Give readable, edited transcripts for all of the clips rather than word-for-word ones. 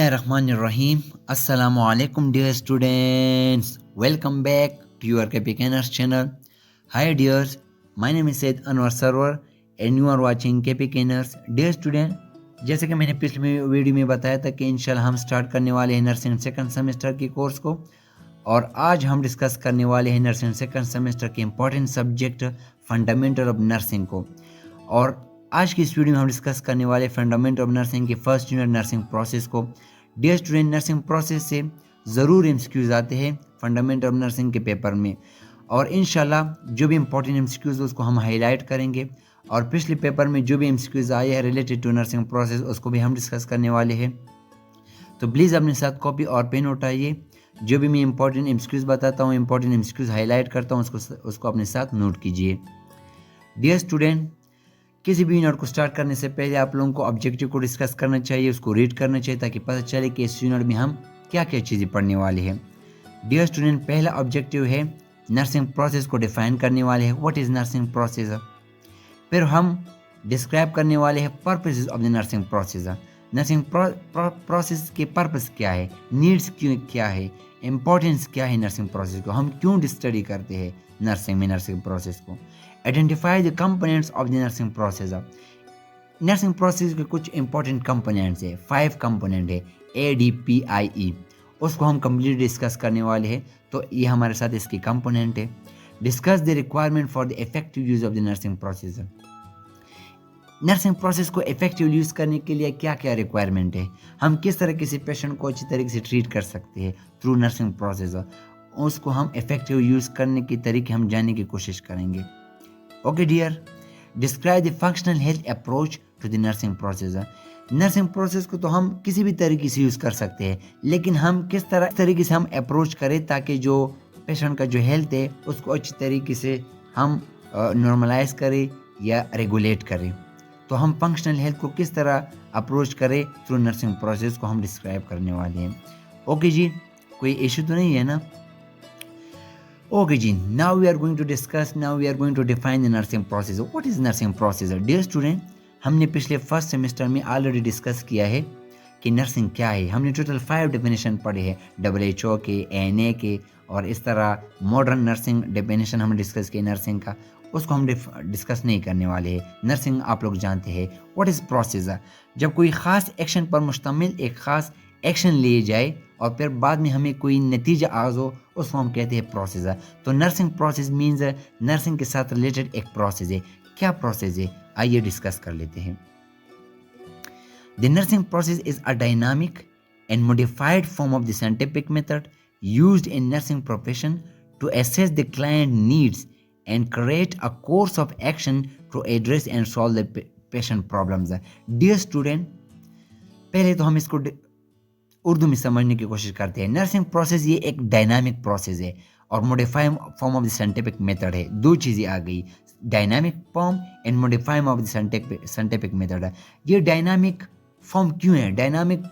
Bismillahirrahmanirrahim. Assalamu alaikum dear students. Welcome back to your KP Kenners channel. Hi dears, my name is Said Anwar Sarwar and you are watching KP Kenners. Dear student, जैसे कि मैंने पिछले video में बताया था कि इंशाल्लाह हम स्टार्ट करने वाले हैं नर्सिंग सेकंड सेमेस्टर के कोर्स को, और आज हम डिस्कस करने वाले हैं नर्सिंग सेकंड सेमेस्टर के important subject fundamental of nursing को। और आज की इस वीडियो में हम डिस्कस करने वाले फंडामेंटल ऑफ नर्सिंग के फर्स्ट यूनिट नर्सिंग प्रोसेस को। डियर स्टूडेंट, नर्सिंग प्रोसेस से ज़रूर एमसीक्यूज़ आते हैं फंडामेंटल ऑफ नर्सिंग के पेपर में, और इंशाल्लाह जो भी इंपॉर्टेंट एमसीक्यूज़ उसको हम हाईलाइट करेंगे, और पिछले पेपर में जो भी एमसीक्यूज़ आए हैं रिलेटेड टू नर्सिंग प्रोसेस उसको भी हम डिस्कस करने वाले हैं। तो प्लीज़ अपने साथ कॉपी और पेन उठाइए। जो भी मैं इंपॉर्टेंट एमसीक्यूज़ बताता हूँ, इंपॉर्टेंट एमसीक्यूज़ हाईलाइट करता हूँ, उसको अपने साथ नोट कीजिए। डियर स्टूडेंट, किसी भी यूनिट को स्टार्ट करने से पहले आप लोगों को ऑब्जेक्टिव को डिस्कस करना चाहिए, उसको रीड करना चाहिए ताकि पता चले कि इस यूनिट में हम क्या क्या चीज़ें पढ़ने वाले हैं। डियर स्टूडेंट, पहला ऑब्जेक्टिव है नर्सिंग प्रोसेस को डिफाइन करने वाले हैं, व्हाट इज़ नर्सिंग प्रोसेस। फिर हम डिस्क्राइब करने वाले हैं purposes of the nursing process. Nursing process के पर्पस क्या है, नीड्स क्यों क्या है, इम्पोर्टेंस क्या है नर्सिंग प्रोसेस को, हम क्यों स्टडी करते हैं नर्सिंग में नर्सिंग प्रोसेस को। Identify the components of the nursing process. Nursing process के कुछ इंपॉर्टेंट कंपोनेंट्स है, 5 कंपोनेंट है ADPIE, उसको हम कंप्लीट डिस्कस करने वाले हैं। तो ये हमारे साथ इसकी कंपोनेंट है। Discuss the requirement for the effective use of the nursing process. Nursing process को इफेक्टिव यूज़ करने के लिए क्या क्या रिक्वायरमेंट है, हम किस तरह किसी पेशेंट को अच्छी तरीके से ट्रीट कर सकते हैं थ्रू नर्सिंग प्रोसेस, उसको हम इफेक्टिव यूज़ करने के तरीके हम जानने की कोशिश करेंगे। Okay dear, describe the functional health approach to the nursing process. Nursing process को तो हम किसी भी तरीके से यूज़ कर सकते हैं, लेकिन हम किस तरीके से हम अप्रोच करें ताकि जो पेशेंट का जो हेल्थ है उसको अच्छी तरीके से हम नॉर्मलाइज करें या रेगुलेट करें। तो हम फंक्शनल हेल्थ को किस तरह अप्रोच करें थ्रू नर्सिंग प्रोसेस को हम डिस्क्राइब करने वाले हैं। ओके जी, कोई इशू तो नहीं है ना। ओके जी, now we are going to define the nursing process. What is nursing process. Dear student, हमने पिछले फर्स्ट सेमेस्टर में ऑलरेडी डिस्कस किया है कि नर्सिंग क्या है। हमने टोटल 5 डेफिनेशन पढ़े हैं, WHO के, ANA के, और इस तरह मॉडर्न नर्सिंग डेफिनेशन हमने डिस्कस किया नर्सिंग का, उसको हम डिस्कस नहीं करने वाले हैं। नर्सिंग आप लोग जानते हैं। What is process. जब कोई ख़ास एक्शन पर मुश्तमिल एक ख़ास एक्शन लिए जाए और फिर बाद में हमें कोई नतीजा आज़ हो, उसको हम कहते हैं प्रोसेस। तो नर्सिंग प्रोसेस मीन्स नर्सिंग के साथ रिलेटेड एक प्रोसेस है। क्या प्रोसेस है, आइए डिस्कस कर लेते हैं। The nursing process is a dynamic and modified form of the scientific method used in nursing profession to assess the client needs and create a course of action to address and solve the patient problems. Dear student, पहले तो हम इसको उर्दू में समझने की कोशिश करते हैं। नर्सिंग प्रोसेस ये एक डायनामिक प्रोसेस है और modified form of the scientific method है। दो चीज़ें आ गई, dynamic form and modified of the scientific method. ये डायनामिक फॉर्म क्यों है, डायनामिक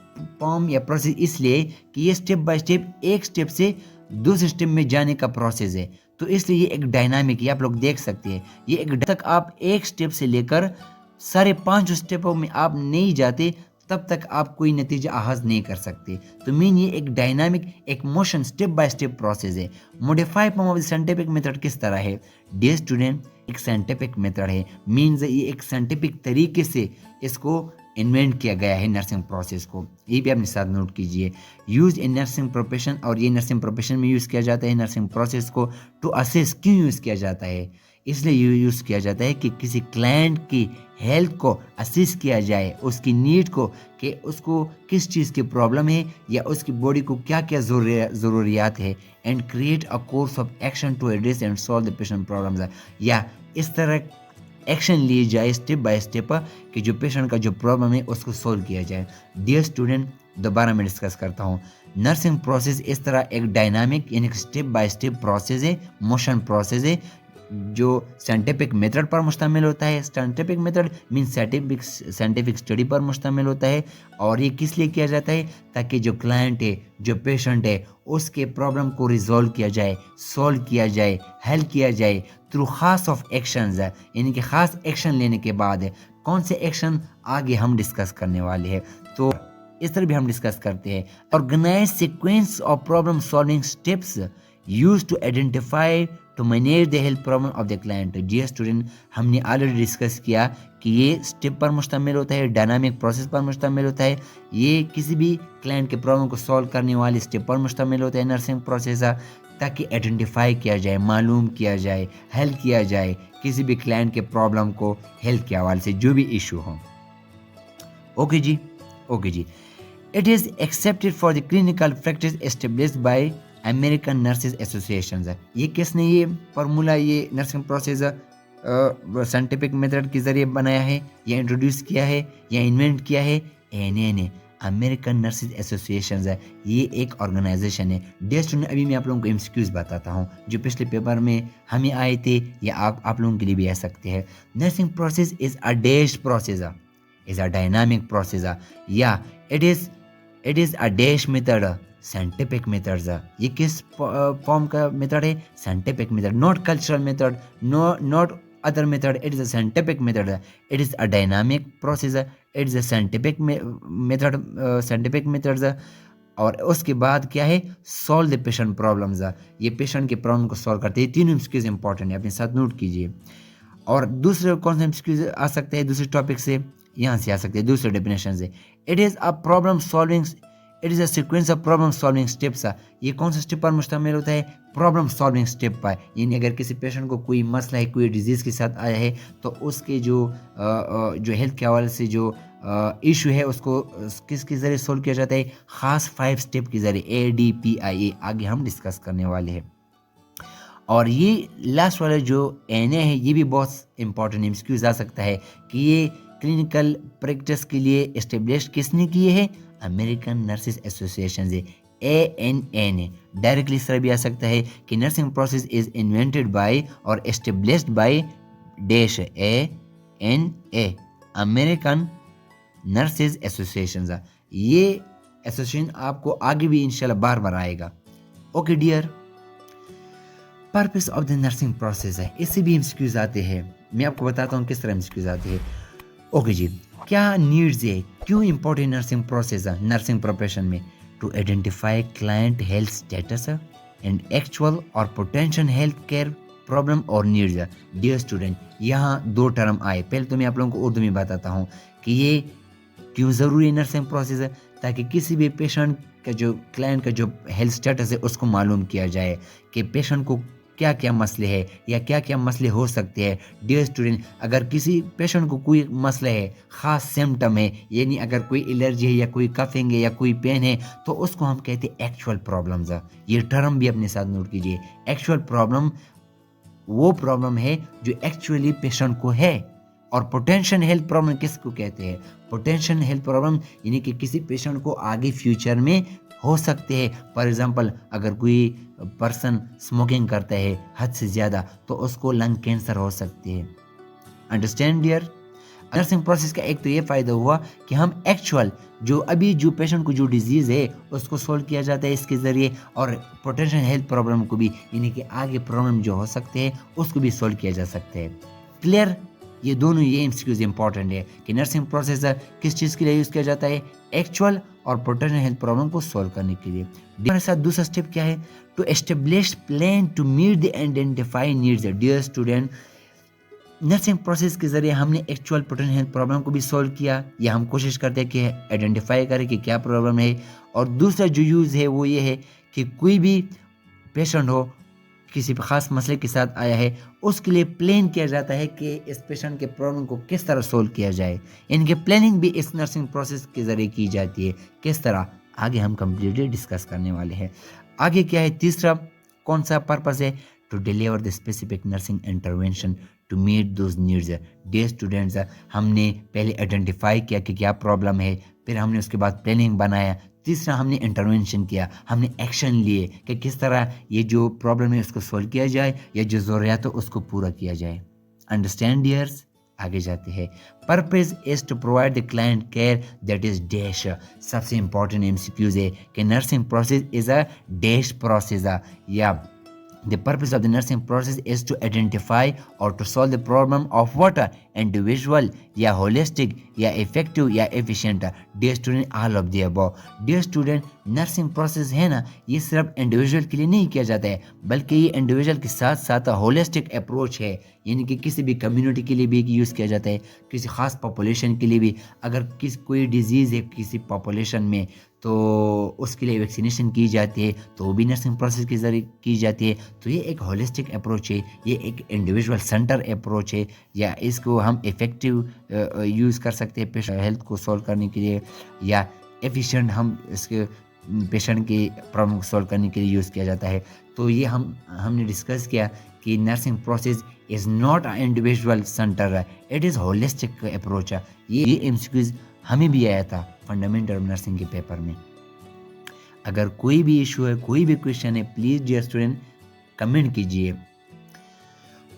फॉर्म या प्रोसेस इसलिए कि ये स्टेप बाय स्टेप एक स्टेप से दूसरे स्टेप में जाने का प्रोसेस है, तो इसलिए ये एक डायनामिक, ये आप लोग देख सकते हैं। ये एक तक आप एक स्टेप से लेकर सारे 5 स्टेपों में आप नहीं जाते तब तक आप कोई नतीजा हासिल नहीं कर सकते। तो मीन ये एक डायनामिक, एक motion, step by step process है। Modified form of the scientific method किस तरह है। डियर स्टूडेंट, एक साइंटिफिक मेथड है, मीन्स ये एक साइंटिफिक तरीके से इसको इन्वेंट किया गया है नर्सिंग प्रोसेस को। ये भी अपने साथ नोट कीजिए। यूज इन नर्सिंग प्रोफेशन, और ये नर्सिंग प्रोफेशन में यूज़ किया जाता है नर्सिंग प्रोसेस को। टू असेस, क्यों यूज़ किया जाता है, इसलिए यूज़ किया जाता है कि किसी क्लाइंट की हेल्थ को असेस किया जाए, उसकी नीड को, कि उसको किस चीज़ की प्रॉब्लम है या उसकी बॉडी को क्या क्या ज़रूरियात है, and create a course of action to address and solve the patient problems. या इस तरह एक्शन लिए जाए स्टेप बाय स्टेप कि जो पेशेंट का जो प्रॉब्लम है उसको सोल्व किया जाए। डियर स्टूडेंट, दोबारा मैं डिस्कस करता हूँ। नर्सिंग प्रोसेस इस तरह एक डायनामिक यानी स्टेप बाय स्टेप प्रोसेस है, मोशन प्रोसेस है, जो साइंटिफिक मेथड पर मुश्तमिल होता है। Scientific method means scientific study पर मुश्तमिल होता है, और ये किस लिए किया जाता है, ताकि जो क्लाइंट है, जो पेशेंट है, उसके प्रॉब्लम को रिजॉल्व किया जाए, सॉल्व किया जाए, हल किया जाए थ्रू खास ऑफ एक्शंस, यानी कि खास एक्शन लेने के बाद। कौन से एक्शन आगे हम डिस्कस करने वाले हैं। तो इस तरह भी हम डिस्कस करते हैं। Organize sequence of problem solving steps use to identify to manage the health problem of the client. Dear student, हमने ऑलरेडी डिस्कस किया कि ये स्टेप पर मुश्तमिल होता है, डायनामिक प्रोसेस पर मुश्तमिल होता है, ये किसी भी क्लाइंट के प्रॉब्लम को सॉल्व करने वाले स्टेप पर मुश्तमिल होता है नर्सिंग प्रोसेस, ताकि आइडेंटिफाई किया जाए, मालूम किया जाए, हल किया जाए किसी भी क्लाइंट के प्रॉब्लम को हेल्थ के हवाले से जो भी इशू हो। ओके जी, ओके जी। It is accepted for the clinical practice established by American nurses association. ये किसने ये फार्मूला, ये नर्सिंग प्रोसेस साइंटिफिक मेथड के ज़रिए बनाया है, या इंट्रोड्यूस किया है, या इन्वेंट किया है? एन अमेरिकन नर्सेज एसोसिएशन है, ये एक ऑर्गेनाइजेशन है। डियर स्टूडेंट, अभी मैं आप लोगों को एमसीक्यूज़ बताता हूँ जो पिछले पेपर में हमें आए थे, या आप लोगों के लिए भी आ सकते हैं। Nursing process is a dash process, is a dynamic process, या it is a dash method, scientific methods. ये किस फॉर्म का मेथड है? Scientific method, not cultural method, not other method. It is a scientific method. It is a dynamic process. It is a scientific method, scientific methods. और उसके बाद क्या है? Solve the patient problems. ये patient के problem को solve करते हैं। तीनों एमसीक्यूज इंपॉर्टेंट है, अपने साथ नोट कीजिए। और दूसरे कौन से एमसीक्यूज आ सकते हैं दूसरे टॉपिक से? यहाँ से आ सकते हैं दूसरे डेफिनेशन से। It is a problem solving, it is a sequence of problem solving steps. ये कौन सा स्टेप पर मुश्तमिल होता है? प्रॉब्लम सॉल्विंग स्टेप पर। यानी अगर किसी पेशेंट को कोई मसला है, कोई डिजीज़ के साथ आया है, तो उसके जो हेल्थ के हवाले से जो इशू है उसको किसके ज़रिए सोल्व किया जाता है? ख़ास 5 स्टेप के ज़रिए, ADPIA। आगे हम डिस्कस करने वाले हैं। और ये लास्ट वाला जो NA है, ये भी बहुत इंपॉर्टेंट एमसीक्यूज आ सकता है कि ये क्लिनिकल प्रैक्टिस के लिए इस्टेब्लिश किसने किए हैं? अमेरिकन नर्सेज एसोसिएशन है, ANA। डायरेक्टली इस तरह भी आ सकता है कि nursing process is invented by और established by dash ANA, American nurses association. ये एसोसिएशन आपको आगे भी इंशाल्लाह बार बार आएगा। Okay dear, purpose of the nursing process है, इससे भी एमसीक्यूज आते हैं। मैं आपको बताता हूँ किस तरह एमसीक्यूज आते हैं। ओके जी, क्या नीड्स है, क्यों इंपॉर्टेंट नर्सिंग प्रोसेस है नर्सिंग प्रोफेशन में? To identify client health status and actual और पोटेंशियल हेल्थ केयर प्रॉब्लम और नीड्स। डियर स्टूडेंट, यहाँ 2 टर्म आए। पहले तो मैं आप लोगों को उर्दू में बताता हूँ कि ये क्यों ज़रूरी नर्सिंग प्रोसेस है, ताकि किसी भी पेशेंट का जो क्लाइंट का जो हेल्थ स्टेटस है उसको मालूम किया जाए कि पेशेंट को क्या क्या मसले हैं या क्या क्या मसले हो सकते हैं। डियर स्टूडेंट, अगर किसी पेशेंट को कोई मसला है, ख़ास सिम्टम है, यानी अगर कोई एलर्जी है या कोई कफिंग है या कोई पेन है, तो उसको हम कहते हैं एक्चुअल प्रॉब्लम्स। ये टर्म भी अपने साथ नोट कीजिए। एक्चुअल प्रॉब्लम वो प्रॉब्लम है जो एक्चुअली पेशेंट को है। और पोटेंशियल हेल्थ प्रॉब्लम किसको कहते हैं? पोटेंशियल हेल्थ प्रॉब्लम यानी कि किसी पेशेंट को आगे फ्यूचर में हो सकते हैं। फॉर एग्जांपल, अगर कोई पर्सन स्मोकिंग करता है हद से ज़्यादा, तो उसको लंग कैंसर हो सकते हैं। Understand dear? नर्सिंग प्रोसेस का एक तो ये फ़ायदा हुआ कि हम एक्चुअल जो पेशेंट को जो डिजीज़ है उसको सोल्व किया जाता है इसके ज़रिए, और पोटेंशियल हेल्थ प्रॉब्लम को भी, यानी कि आगे प्रॉब्लम जो हो सकते हैं उसको भी सोल्व किया जा सकता है। क्लियर? ये दोनों ये एमसीक्यूज इंपॉर्टेंट है कि नर्सिंग प्रोसेस किस चीज़ के लिए यूज़ किया जाता है? एक्चुअल और पोटेंशियल हेल्थ प्रॉब्लम को सॉल्व करने के लिए। हमारे साथ दूसरा स्टेप क्या है? To establish plan to meet the identify needs. Dear student, nursing process के ज़रिए हमने एक्चुअल पोटेंशियल हेल्थ प्रॉब्लम को भी सॉल्व किया, या हम कोशिश करते हैं कि आइडेंटिफाई करें कि क्या प्रॉब्लम है। और दूसरा जो यूज़ है वो ये है कि कोई भी पेशेंट हो, किसी ख़ास मसले के साथ आया है, उसके लिए प्लान किया जाता है कि इस पेशेंट के प्रॉब्लम को किस तरह सोल्व किया जाए। इनकी प्लानिंग भी इस नर्सिंग प्रोसेस के ज़रिए की जाती है। किस तरह, आगे हम कम्प्लीटली डिस्कस करने वाले हैं। आगे क्या है? तीसरा कौन सा पर्पस है? To deliver the specific nursing intervention to meet those needs. Dear students, हमने पहले आइडेंटिफाई किया कि क्या प्रॉब्लम है, फिर हमने उसके बाद प्लानिंग बनाया, तीसरा हमने इंटरवेंशन किया, हमने एक्शन लिए कि किस तरह ये जो प्रॉब्लम है उसको सॉल्व किया जाए, या जो ज़रूरियात हो उसको पूरा किया जाए। Understand dears? आगे जाते हैं। Purpose is to provide the client care that is dash. सबसे इंपॉर्टेंट एमसीक्यूज है कि nursing process is a dash process, या The purpose of the nursing process is to identify or to solve the problem of what individual या holistic या effective या efficient. Dear student, all of the above. Dear student, nursing process है ना, ये सिर्फ individual के लिए नहीं किया जाता है, बल्कि ये इंडिविजुअल के साथ साथ होलिस्टिक अप्रोच है, यानी कि किसी भी कम्युनिटी के लिए भी यूज़ किया जाता है, किसी खास पॉपुलेशन के लिए भी. अगर कोई डिजीज़ है किसी पॉपुलेशन में तो उसके लिए वैक्सीनेशन की जाती है, तो वो भी नर्सिंग प्रोसेस के ज़रिए की जाती है. तो ये एक होलिस्टिक अप्रोच है, ये एक इंडिविजुअल सेंटर अप्रोच है, या इसको हम इफ़ेक्टिव यूज़ कर सकते हैं पेशेंट हेल्थ को सॉल्व करने के लिए, या एफिशिएंट हम इसके पेशेंट की प्रॉब्लम को सॉल्व करने के लिए यूज़ किया जाता है. तो ये हमने डिस्कस किया कि nursing process is not a individual centre, it is holistic approach है. ये एमसीक्यूज़ हमें भी आया था फंडामेंटल नर्सिंग के पेपर में. अगर कोई भी इशू है, कोई भी क्वेश्चन है, प्लीज़ डियर स्टूडेंट कमेंट कीजिए.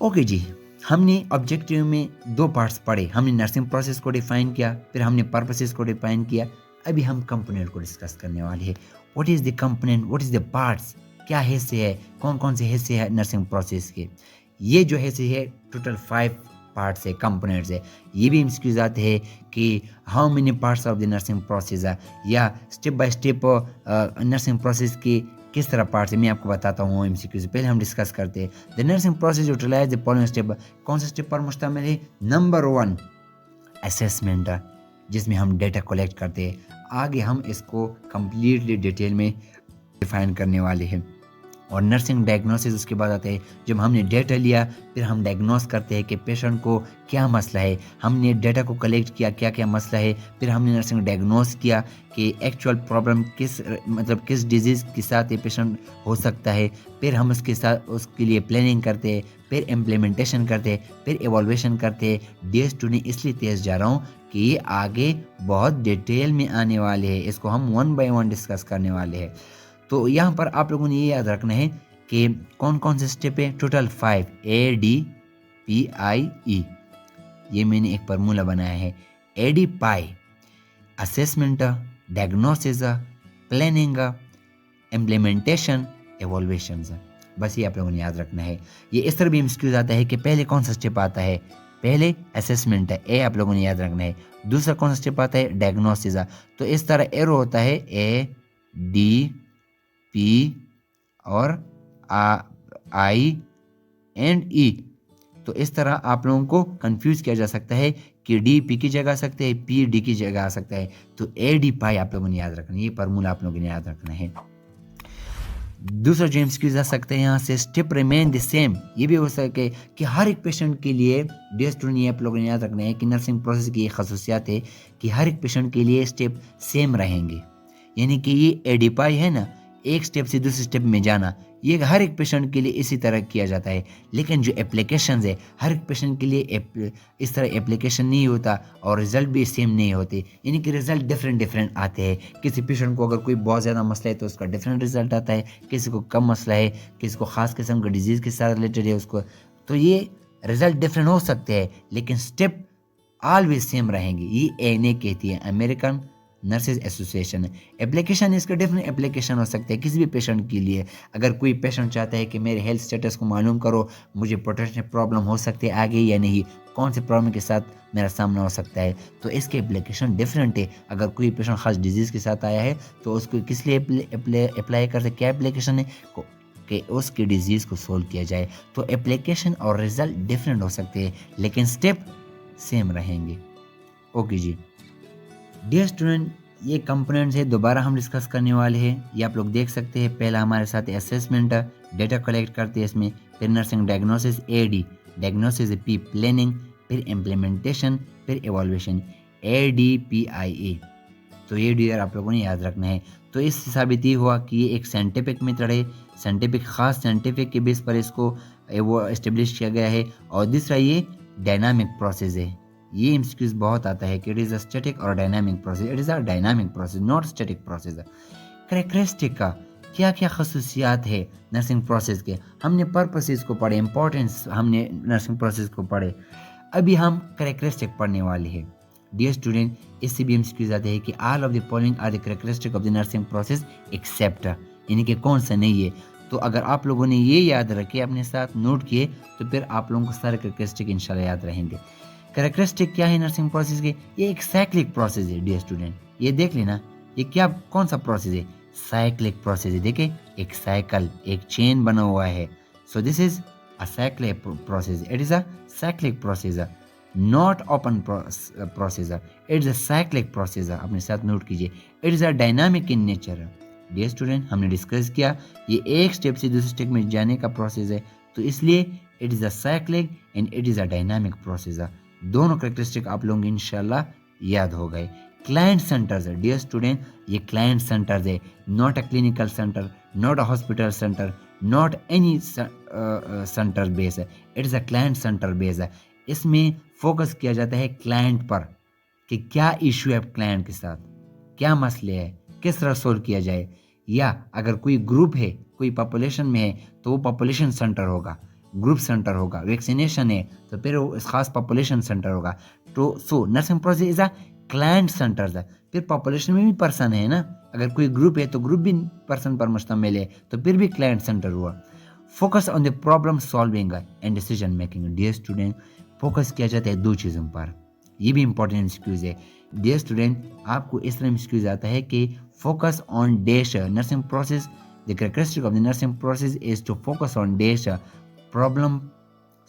ओके जी, हमने ऑब्जेक्टिव में 2 पार्ट्स पढ़े. हमने नर्सिंग प्रोसेस को डिफाइन किया, फिर हमने पर्पसेस को डिफाइन किया. अभी हम कंपोनेंट को डिस्कस करने वाले हैं. What is the component, what is the parts, क्या हिस्से है, कौन कौन से हिस्से हैं नर्सिंग प्रोसेस के. ये जो हिस्से है टोटल 5 पार्ट्स है, कंपोनेंट्स है. ये भी एमसीक्यूज आते हैं कि how many parts of the nursing process है, या step by step nursing process के किस तरह पार्ट्स है, मैं आपको बताता हूँ एमसीक्यूज. पहले हम डिस्कस करते हैं. The nursing process utilize the following step. कौन से स्टेप पर मुश्तमिल है? नंबर 1 असेसमेंट, जिसमें हम डेटा कलेक्ट करते हैं. आगे हम इसको कम्प्लीटली डिटेल में डिफाइन करने वाले हैं. और नर्सिंग डायग्नोसिस उसके बाद आते हैं. जब हमने डेटा लिया, फिर हम डायग्नोस करते हैं कि पेशेंट को क्या मसला है. हमने डेटा को कलेक्ट किया, क्या क्या मसला है, फिर हमने नर्सिंग डायग्नोस किया कि एक्चुअल प्रॉब्लम किस डिजीज़ के साथ ये पेशेंट हो सकता है. फिर हम उसके लिए प्लानिंग करते हैं, फिर इम्प्लीमेंटेशन करते हैं, फिर एवोल्यूशन करते हैं. डियर स्टूडेंट, इसलिए तेज़ जा रहा हूँ कि ये आगे बहुत डिटेल में आने वाले हैं. इसको हम 1 by 1 डिस्कस करने वाले हैं. तो यहाँ पर आप लोगों ने ये याद रखना है कि कौन कौन से स्टेप है. Total 5 ADPIE. ये मैंने एक फार्मूला बनाया है. ADPI assessment, diagnosis, planning, implementation, evolution. बस ये आप लोगों ने याद रखना है. ये इस तरह भी एमसीक्यूज आता है कि पहले कौन सा स्टेप आता है. पहले असेसमेंट है, ए आप लोगों ने याद रखना है. दूसरा कौन सा स्टेप आता है? डायग्नोसिस. तो इस तरह एरो होता है ADP और I एंड E. तो इस तरह आप लोगों को कंफ्यूज किया जा सकता है कि D P की जगह आ सकता है, P D की जगह आ सकता है. तो ADPI आप लोगों ने याद रखना है, ये फार्मूला आप लोगों ने याद रखना है. दूसरा जो एमसीक्यूज आ सकते हैं यहाँ से, स्टेप रिमेन द सेम. ये भी हो सके कि हर एक पेशेंट के लिए, डियर स्टूडेंट, ये आप लोगों ने याद रखना है कि नर्सिंग प्रोसेस की ये खसूसियात है कि हर एक पेशेंट के लिए स्टेप सेम रहेंगे. यानी कि ये ADPI है ना, एक स्टेप से दूसरे स्टेप में जाना, ये हर एक पेशेंट के लिए इसी तरह किया जाता है. लेकिन जो एप्लीकेशंस है, हर एक पेशेंट के लिए इस तरह एप्लीकेशन नहीं होता और रिज़ल्ट भी सेम नहीं होते. यानी कि रिज़ल्ट डिफरेंट आते हैं. किसी पेशेंट को अगर कोई बहुत ज़्यादा मसला है तो उसका डिफरेंट रिज़ल्ट आता है, किसी को कम मसला है, किसी को ख़ास किस्म का डिजीज़ के साथ रिलेटेड है उसको, तो ये रिज़ल्ट डिफरेंट हो सकते हैं, लेकिन स्टेप ऑलवेज सेम रहेंगे. ये ANA कहती है, अमेरिकन नर्सेज एसोसिएशन. एप्लीकेशन, इसके डिफरेंट एप्लीकेशन हो सकते हैं किसी भी पेशेंट के लिए. अगर कोई पेशेंट चाहता है कि मेरे हेल्थ स्टेटस को मालूम करो, मुझे पोटेंशियल प्रॉब्लम हो सकती है आगे या नहीं, कौन से प्रॉब्लम के साथ मेरा सामना हो सकता है, तो इसके एप्लीकेशन डिफरेंट है. अगर कोई पेशेंट खास डिजीज़ के साथ आया है तो उसको किस लिए अप्लाई करते, क्या एप्लीकेशन है कि उसकी डिजीज़ को सोल्व किया जाए. तो एप्लीकेशन और रिजल्ट डिफरेंट हो सकते हैं, लेकिन स्टेप सेम रहेंगे. ओके जी डियर स्टूडेंट, ये कंपोनेंट्स है, दोबारा हम डिस्कस करने वाले हैं. ये आप लोग देख सकते हैं. पहला हमारे साथ असेसमेंट, डेटा कलेक्ट करते हैं इसमें. फिर nursing diagnosis AD, diagnosis P, planning, फिर इम्प्लीमेंटेशन, फिर एवोल्यूशन, ADPIE. तो ये डियर आप लोगों ने याद रखना है. तो इससे साबित ये हुआ कि ये एक साइंटिफिक मेथड है, साइंटिफिक खास साइंटिफिक के बेस पर इसको वो एस्टेब्लिश किया गया है. और दूसरा ये डायनामिक प्रोसेस है. ये एमसीक्यूज बहुत आता है कि इट इज़ अ स्टैटिक और dynamic process. It is a dynamic process, not static process. Characteristic का क्या क्या खसूसियात है नर्सिंग प्रोसेस के, हमने पर्पसेस को पढ़े, इंपॉर्टेंस हमने नर्सिंग प्रोसेस को पढ़े. अभी हम कैरेक्टरिस्टिक पढ़ने वाले हैं. डियर स्टूडेंट, इससे भी एमसीक्यूज आते हैं कि all of the following are the characteristic of the nursing process except, यानी कि कौन सा नहीं है. تو اگر آپ لوگوں نے یہ یاد رکھے اپنے ساتھ نوٹ کیے تو پھر آپ لوگوں کو سارے کریکٹرسٹک انشاءاللہ یاد رہیں گے. کریکٹرسٹک کیا ہے نرسنگ پروسیس کے؟ یہ ایک سائیکلک پروسیس ہے ڈیئر اسٹوڈنٹ. یہ دیکھ لینا یہ کون سا پروسیس ہے؟ سائیکلک پروسیس ہے. دیکھیں ایک سائیکل ایک چین بنا ہوا ہے. So this is a cyclic process. It is a cyclic process, not open process. It is a cyclic process. اپنے ساتھ نوٹ کیجیے. It is a dynamic in nature. Dear student ہم نے ڈسکس کیا یہ ایک اسٹیپ سے دوسرے اسٹیپ میں جانے کا پروسیس ہے, تو اس لیے it is a cyclic and it is a dynamic process. دونوں کریکٹرسٹک آپ لوگوں کو انشاءاللہ یاد ہو گئے. کلائنٹ سینٹرز ہے ڈیئر اسٹوڈنٹ, یہ کلائنٹ سینٹرز ہے, not a clinical centre, not a hospital centre, not any centre base ہے. It is a client centre base ہے. اس میں فوکس کیا جاتا ہے کلائنٹ پر کہ کیا ایشو ہے کلائنٹ کے ساتھ, کیا مسئلے ہے, کس طرح سولو کیا جائے. یا اگر کوئی گروپ ہے کوئی پاپولیشن میں ہے تو وہ پاپولیشن سینٹر ہوگا, گروپ سینٹر ہوگا. ویکسینیشن ہے تو پھر وہ خاص پاپولیشن سینٹر ہوگا. تو so nursing process is a client centre ہے. پھر پاپولیشن میں بھی پرسن ہے نا, اگر کوئی گروپ ہے تو گروپ بھی پرسن پر مشتمل ہے تو پھر بھی کلائنٹ سینٹر ہوا. Focus on the problem solving and decision making. Dear student focus کیا جاتا ہے دو چیزوں پر, یہ بھی امپورٹنٹ ایکسکیوز ہے. ڈیئر اسٹوڈنٹ آپ کو اس طرح ایکسکیوز آتا ہے کہ focus on dash nursing process. The characteristic of the nursing process is to focus on dash problem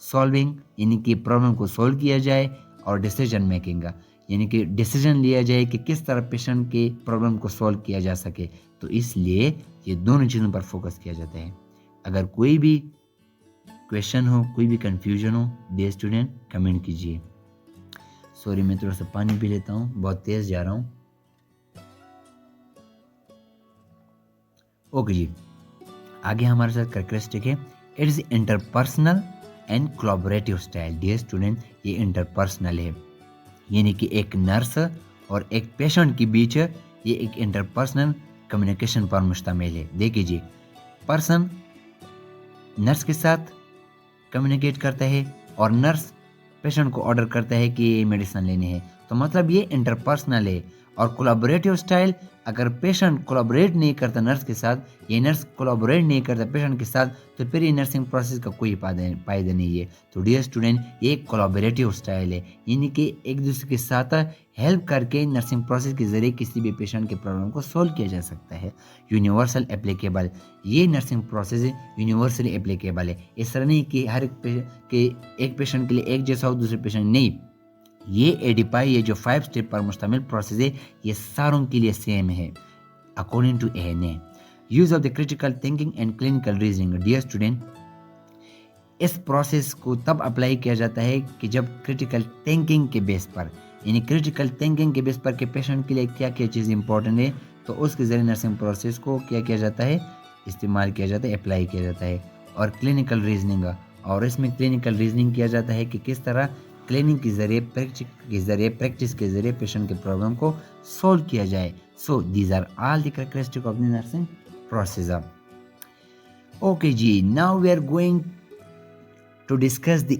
solving, یعنی کہ پرابلم کو سولو کیا جائے, اور ڈیسیجن میکنگ یعنی کہ ڈیسیجن لیا جائے کہ کس طرح پیشنٹ کے پرابلم کو سولو کیا جا سکے. تو اس لیے یہ دونوں چیزوں پر فوکس کیا جاتا ہے. اگر کوئی بھی کویشچن ہو, کوئی بھی کنفیوژن ہو, ڈیئر اسٹوڈنٹ کمنٹ کیجیے. سوری میں تھوڑا سا پانی پی لیتا ہوں, بہت تیز جا رہا ہوں. اوکے جی, آگے ہمارے ساتھ کریکٹرسٹک ہے it is interpersonal and collaborative style. Dear student یہ انٹرپرسنل ہے, یعنی کہ ایک نرس اور ایک پیشنٹ کے بیچ یہ ایک انٹرپرسنل کمیونیکیشن پر مشتمل ہے. دیکھیے جی, پرسن نرس کے ساتھ کمیونیکیٹ کرتا ہے اور نرس پیشنٹ کو آرڈر کرتا ہے کہ یہ میڈیسن لینے ہے. تو مطلب یہ انٹرپرسنل ہے. اور کولیبریٹو اسٹائل, اگر پیشنٹ کولیبریٹ نہیں کرتا نرس کے ساتھ, یہ نرس کولیبریٹ نہیں کرتا پیشنٹ کے ساتھ, تو پھر یہ نرسنگ پروسیس کا کوئی فائدہ نہیں ہے. تو ڈیئر اسٹوڈنٹ یہ ایک کولیبریٹو اسٹائل ہے, یعنی کہ ایک دوسرے کے ساتھ ہیلپ کر کے نرسنگ پروسیس کے ذریعے کسی بھی پیشنٹ کے پرابلم کو سولو کیا جا سکتا ہے. یونیورسل اپلیکیبل, یہ نرسنگ پروسیس یونیورسلی اپلیکیبل ہے. اس طرح نہیں کہ ہر ایک پیشنٹ کے لیے ایک جیسا ہو, دوسرے پیشنٹ نہیں. یہ ایڈیپائی یہ جو 5 اسٹیپ پر مشتمل پروسیس ہے یہ ساروں کے لیے سیم ہے according to ANA. Use of the critical thinking and clinical reasoning. Dear student اس پروسیس کو تب اپلائی کیا جاتا ہے کہ جب کریٹیکل تھنکنگ کے بیس پر, یعنی کریٹیکل تھنکنگ کے بیس پر کہ پیشنٹ کے لیے کیا کیا چیز امپورٹنٹ ہے, تو اس کے ذریعے نرسنگ پروسیس کو کیا کیا جاتا ہے, استعمال کیا جاتا ہے, اپلائی کیا جاتا ہے. اور کلینکل ریزننگ, اور اس میں کلینکل ریزننگ کیا جاتا ہے کہ کس طرح کلینک کے ذریعے پریکٹس کے ذریعے پیشنٹ کے پرابلم کو سولو کیا جائے. So these are all the characteristic of the nursing process. Okay جی, now we are going to discuss the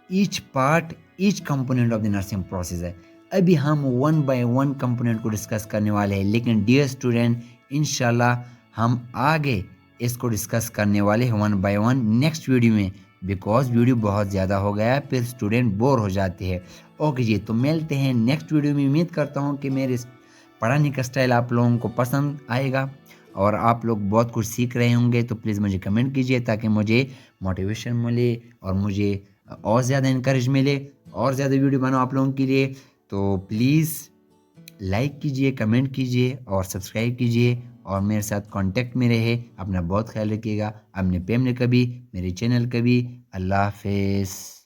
each part, each component of the nursing process ہے. ابھی ہم 1 by 1 کمپوننٹ کو discuss کرنے والے ہیں, لیکن ڈیئر اسٹوڈنٹ انشاءاللہ ہم آگے اس کو ڈسکس کرنے والے ہیں 1 by 1 نیکسٹ ویڈیو میں, بیکاز ویڈیو بہت زیادہ ہو گیا ہے, پھر اسٹوڈنٹ بور ہو جاتے ہیں. اوکے جی, تو ملتے ہیں نیکسٹ ویڈیو میں. امید کرتا ہوں کہ میرے پڑھانے کا اسٹائل آپ لوگوں کو پسند آئے گا اور آپ لوگ بہت کچھ سیکھ رہے ہوں گے. تو پلیز مجھے کمنٹ کیجیے تاکہ مجھے موٹیویشن ملے اور مجھے اور زیادہ انکریج ملے, اور زیادہ ویڈیو بناؤ آپ لوگوں کے لیے. تو پلیز لائک کیجیے, کمنٹ کیجیے اور سبسکرائب کیجیے, اور میرے ساتھ کانٹیکٹ میں رہے. اپنا بہت خیال رکھیے گا, اپنے فیملی کا بھی, میرے چینل کا بھی. اللہ حافظ.